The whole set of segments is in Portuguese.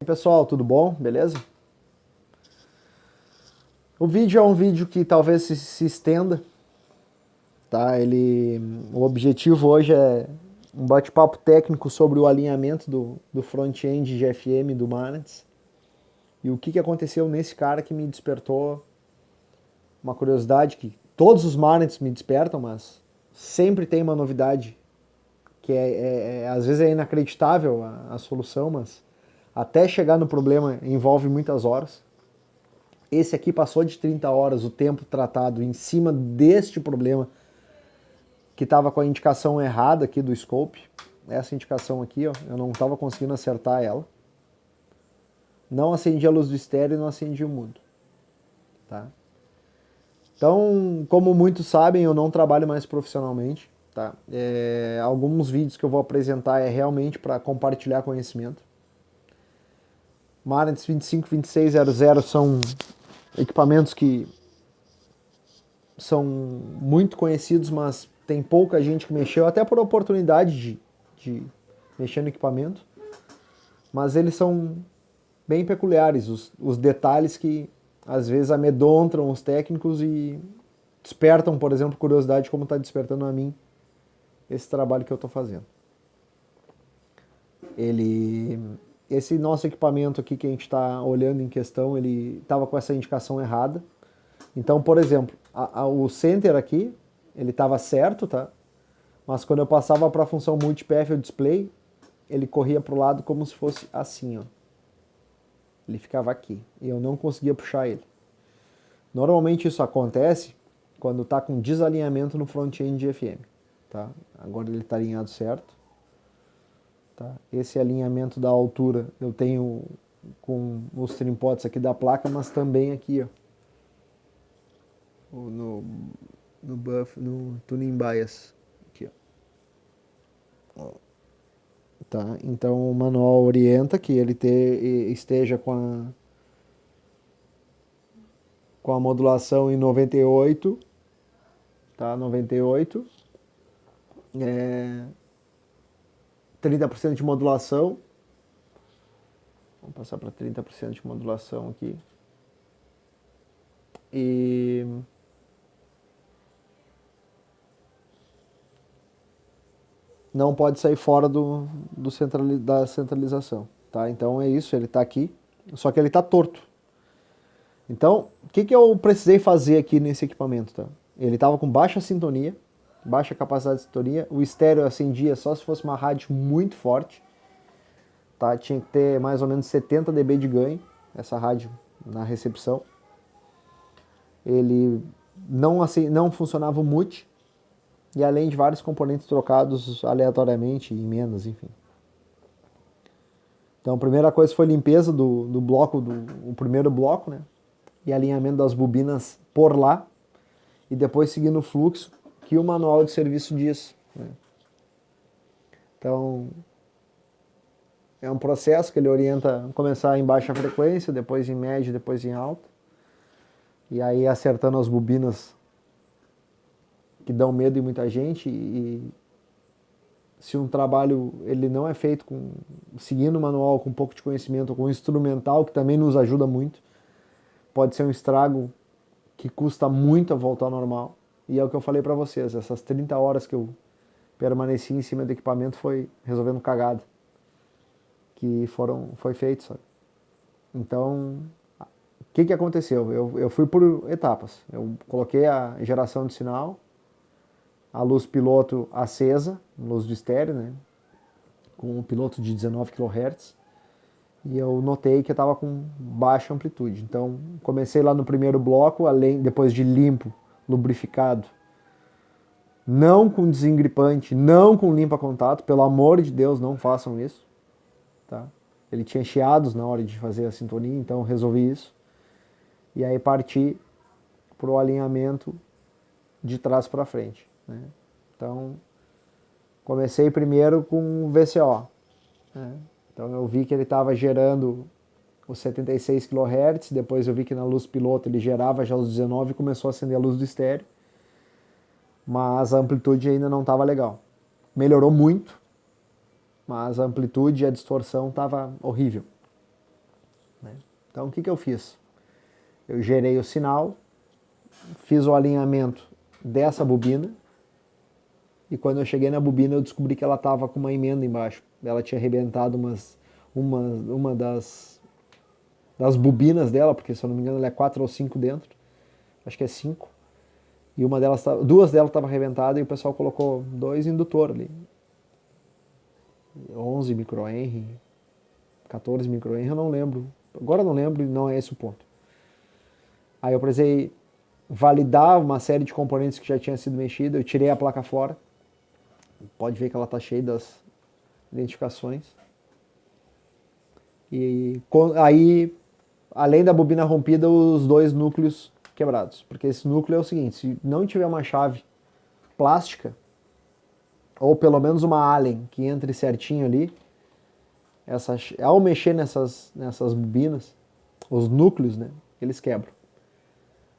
E aí, pessoal, tudo bom? Beleza? O vídeo é um vídeo que talvez se estenda, tá? O objetivo hoje é um bate-papo técnico sobre o alinhamento do front-end de FM do Manets e o que aconteceu nesse cara que me despertou uma curiosidade que todos os Manets me despertam, mas sempre tem uma novidade que às vezes é inacreditável a solução, mas até chegar no problema envolve muitas horas. Esse aqui passou de 30 horas o tempo tratado em cima deste problema que estava com a indicação errada aqui do scope. Essa indicação aqui, ó, eu não estava conseguindo acertar ela. Não acendi a luz do estéreo e não acendi o mudo. Tá? Então, como muitos sabem, eu não trabalho mais profissionalmente. Tá? Alguns vídeos que eu vou apresentar é realmente para compartilhar conhecimento. Manets 252600 são equipamentos que são muito conhecidos, mas tem pouca gente que mexeu, até por oportunidade de mexer no equipamento. Mas eles são bem peculiares, os detalhes que às vezes amedrontam os técnicos e despertam, por exemplo, curiosidade, como está despertando a mim esse trabalho que eu estou fazendo. Esse nosso equipamento aqui que a gente está olhando em questão, ele estava com essa indicação errada. Então, por exemplo, o center aqui, ele estava certo, tá? Mas quando eu passava para a função multipath display, ele corria para o lado como se fosse assim, ó. Ele ficava aqui e eu não conseguia puxar ele. Normalmente isso acontece quando está com desalinhamento no front-end de FM, tá? Agora ele está alinhado certo. Tá? Esse alinhamento da altura eu tenho com os trimpotes aqui da placa, mas também aqui, ó, no buff, no tuning bias, aqui, ó. Tá? Então o manual orienta que ele esteja com a modulação em 98, tá? 98, 30% de modulação. Vamos passar para 30% de modulação aqui. E não pode sair fora da centralização, tá? Então é isso, ele está aqui, só que ele está torto. Então, o que eu precisei fazer aqui nesse equipamento, tá? Ele estava com baixa sintonia, baixa capacidade de sintonia, o estéreo acendia só se fosse uma rádio muito forte, tá? Tinha que ter mais ou menos 70 dB de ganho, essa rádio na recepção. Ele não funcionava o mute, e além de vários componentes trocados aleatoriamente em emendas, enfim. Então a primeira coisa foi limpeza do bloco, o primeiro bloco, né? E alinhamento das bobinas por lá, e depois seguindo o fluxo que o manual de serviço diz, né? Então é um processo que ele orienta começar em baixa frequência, depois em média, depois em alta, e aí acertando as bobinas que dão medo em muita gente. E se um trabalho ele não é feito seguindo o manual, com um pouco de conhecimento, com um instrumental, que também nos ajuda muito, pode ser um estrago que custa muito a voltar ao normal. E é o que eu falei para vocês, essas 30 horas que eu permaneci em cima do equipamento foi resolvendo cagada que foi feito, sabe? Então, o que aconteceu? Eu fui por etapas. Eu coloquei a geração de sinal, a luz piloto acesa, luz do estéreo, né? Com um piloto de 19 kHz. E eu notei que eu estava com baixa amplitude. Então, comecei lá no primeiro bloco, depois de limpo, lubrificado, não com desengripante, não com limpa-contato. Pelo amor de Deus, não façam isso. Tá? Ele tinha chiados na hora de fazer a sintonia, então resolvi isso. E aí parti para o alinhamento de trás para frente, né? Então, comecei primeiro com o VCO, né? Então eu vi que ele estava gerando os 76 kHz, depois eu vi que na luz piloto ele gerava já os 19 e começou a acender a luz do estéreo, mas a amplitude ainda não estava legal. Melhorou muito, mas a amplitude e a distorção estava horrível. Então o que eu fiz? Eu gerei o sinal, fiz o alinhamento dessa bobina, e quando eu cheguei na bobina eu descobri que ela estava com uma emenda embaixo. Ela tinha arrebentado uma das bobinas dela, porque se eu não me engano ela é 4 ou 5 dentro, acho que é 5, e duas delas estavam arrebentadas e o pessoal colocou 2 indutores ali, 11 microhenry, 14 microhenry, eu não lembro, agora eu não lembro e não é esse o ponto. Aí eu precisei validar uma série de componentes que já tinha sido mexida, eu tirei a placa fora, pode ver que ela está cheia das identificações. E aí, além da bobina rompida, os 2 núcleos quebrados. Porque esse núcleo é o seguinte, se não tiver uma chave plástica, ou pelo menos uma Allen que entre certinho ali, ao mexer nessas bobinas, os núcleos, né, eles quebram.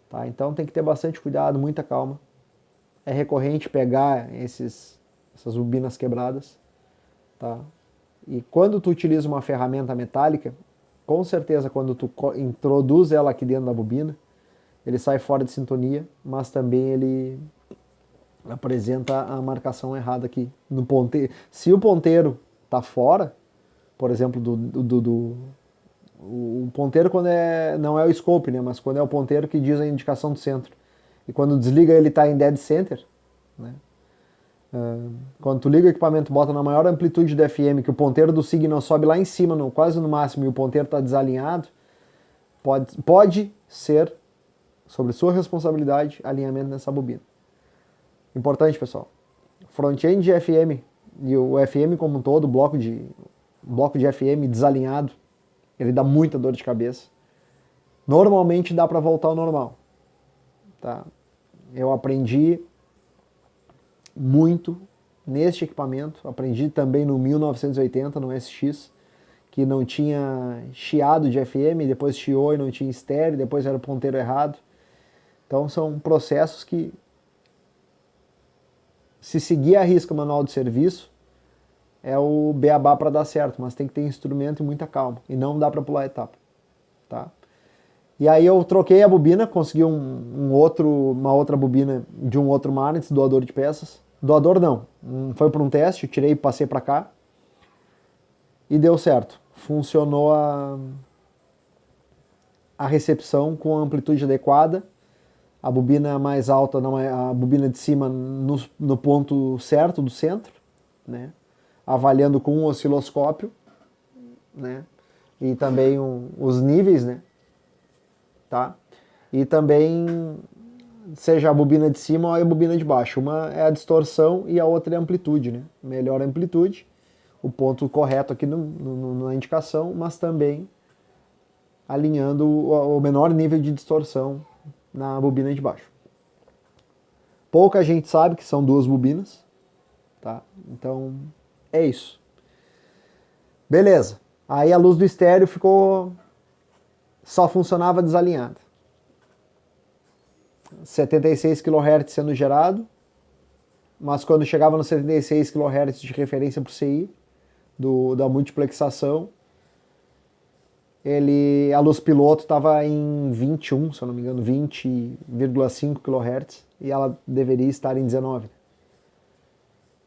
Tá? Então tem que ter bastante cuidado, muita calma. É recorrente pegar essas bobinas quebradas. Tá? E quando tu utiliza uma ferramenta metálica, com certeza quando tu introduz ela aqui dentro da bobina, ele sai fora de sintonia, mas também ele apresenta a marcação errada aqui no ponteiro. Se o ponteiro está fora, por exemplo, o ponteiro quando não é o scope, né, mas quando é o ponteiro que diz a indicação do centro. E quando desliga ele está em dead center, né? Quando tu liga o equipamento, bota na maior amplitude do FM, que o ponteiro do signal sobe lá em cima, quase no máximo, e o ponteiro está desalinhado, pode ser, sobre sua responsabilidade, alinhamento nessa bobina. Importante, pessoal. Front-end de FM e o FM como um todo, bloco de FM desalinhado, ele dá muita dor de cabeça. Normalmente dá para voltar ao normal. Tá? Eu aprendi muito neste equipamento, aprendi também no 1980, no SX, que não tinha chiado de FM, depois chiou e não tinha estéreo, depois era o ponteiro errado. Então são processos que, se seguir a risca o manual de serviço, é o beabá para dar certo, mas tem que ter instrumento e muita calma, e não dá para pular a etapa. Tá? E aí eu troquei a bobina, consegui uma outra bobina de um outro Marantz, doador de peças. Doador não, foi para um teste, eu tirei e passei para cá. E deu certo. Funcionou a recepção com a amplitude adequada. A bobina mais alta, a bobina de cima no ponto certo do centro, né? Avaliando com um osciloscópio, né? E também os níveis, né? Tá? E também, seja a bobina de cima ou a bobina de baixo. Uma é a distorção e a outra é a amplitude, né? Melhor a amplitude, o ponto correto aqui na indicação, mas também alinhando o menor nível de distorção na bobina de baixo. Pouca gente sabe que são 2 bobinas, tá? Então, é isso. Beleza. Aí a luz do estéreo só funcionava desalinhada. 76 kHz sendo gerado, mas quando chegava nos 76 kHz de referência para o CI, da multiplexação, a luz piloto estava em 21, se eu não me engano, 20,5 kHz, e ela deveria estar em 19.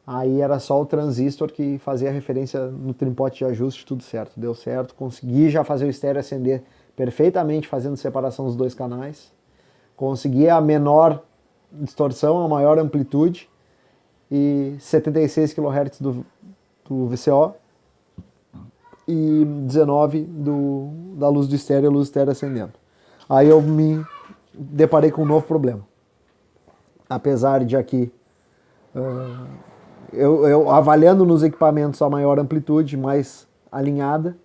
Aí era só o transistor que fazia a referência no trimpote de ajuste, tudo certo, deu certo, consegui já fazer o estéreo acender perfeitamente, fazendo separação dos 2 canais, consegui a menor distorção, a maior amplitude, e 76 kHz do VCO, e 19 da luz do estéreo, a luz estéreo acendendo. Aí eu me deparei com um novo problema. Apesar de aqui, eu avaliando nos equipamentos a maior amplitude, mais alinhada,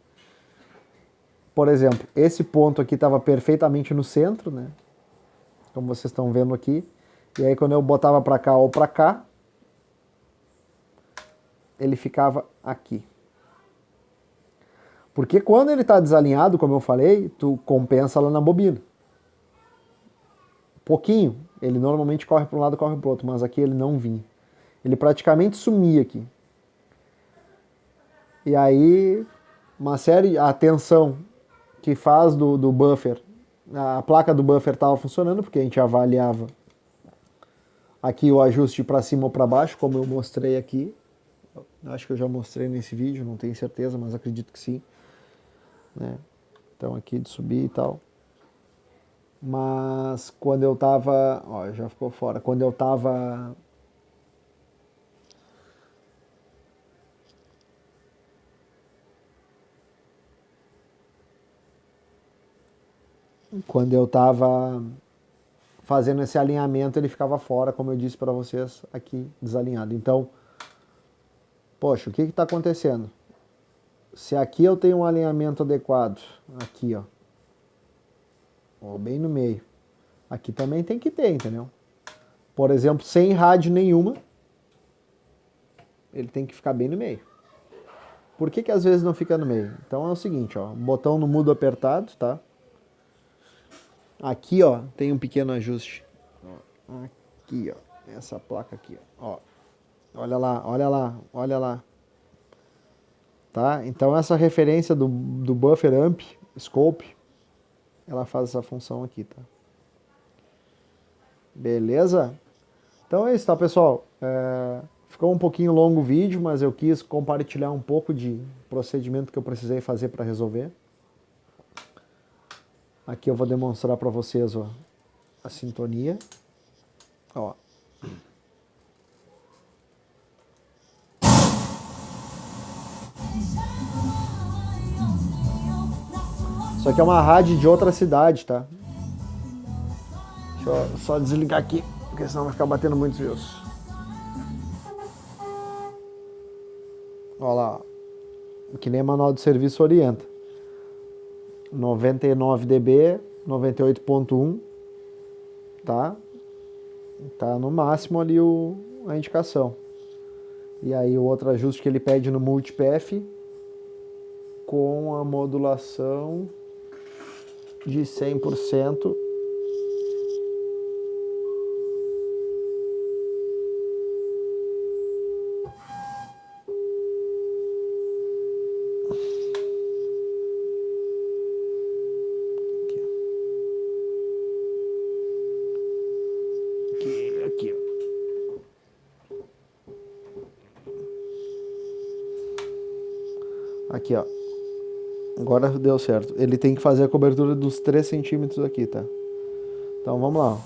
por exemplo, esse ponto aqui estava perfeitamente no centro, né? Como vocês estão vendo aqui. E aí quando eu botava para cá ou para cá, ele ficava aqui. Porque quando ele está desalinhado, como eu falei, tu compensa lá na bobina. Pouquinho. Ele normalmente corre para um lado e corre para o outro, mas aqui ele não vinha. Ele praticamente sumia aqui. E aí, a tensão que faz do buffer, a placa do buffer estava funcionando, porque a gente avaliava aqui o ajuste para cima ou para baixo, como eu mostrei aqui. Acho que eu já mostrei nesse vídeo, não tenho certeza, mas acredito que sim. Né? Então aqui de subir e tal. Mas quando eu tava... Ó, já ficou fora. Quando eu tava... Quando eu tava fazendo esse alinhamento, ele ficava fora, como eu disse para vocês, aqui desalinhado. Então, poxa, o que está acontecendo? Se aqui eu tenho um alinhamento adequado, aqui ó, bem no meio, aqui também tem que ter, entendeu? Por exemplo, sem rádio nenhuma, ele tem que ficar bem no meio. Por que às vezes não fica no meio? Então é o seguinte, ó, botão no mudo apertado, tá? Aqui, ó, tem um pequeno ajuste. Aqui, ó, essa placa aqui, ó. Olha lá, olha lá, olha lá. Tá? Então essa referência do buffer amp, scope, ela faz essa função aqui, tá? Beleza? Então é isso, tá, pessoal? Ficou um pouquinho longo o vídeo, mas eu quis compartilhar um pouco de procedimento que eu precisei fazer para resolver. Aqui eu vou demonstrar para vocês, ó, a sintonia. Ó. Isso aqui é uma rádio de outra cidade, tá? Deixa eu só desligar aqui, porque senão vai ficar batendo muitos views. Olha lá, que nem manual de serviço orienta. 99 dB, 98.1, tá? Tá no máximo ali a indicação. E aí o outro ajuste que ele pede no multipath com a modulação de 100%. Aqui, ó. Aqui, ó. Agora deu certo. Ele tem que fazer a cobertura dos 3 centímetros aqui, tá? Então vamos lá.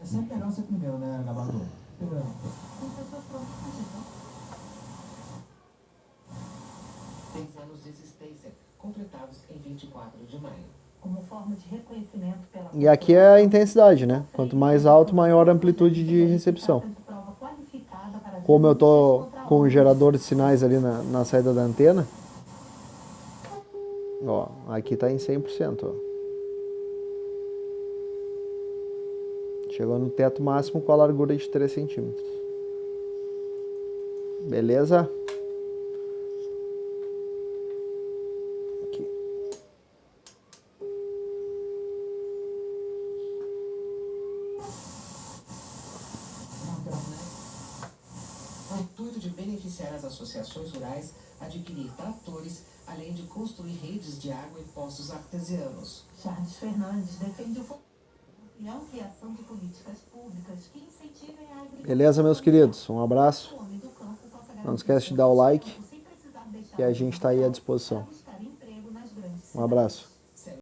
É sempre legal ser primeiro, né, gravador? Anos de existência, completados em 24 de maio. Como forma de reconhecimento pela... E aqui é a intensidade, né? Quanto mais alto, maior a amplitude de recepção. Como eu tô com o gerador de sinais ali na saída da antena, ó, aqui tá em 100%, ó. Chegou no teto máximo com a largura de 3 centímetros. Beleza? Aqui. O intuito de beneficiar as associações rurais, adquirir tratores, além de construir redes de água e poços artesianos. Charles Fernandes defende a ampliação de políticas públicas que incentivem a agricultura. Beleza, meus queridos? Um abraço. Não esquece de dar o like e a gente está aí à disposição. Um abraço.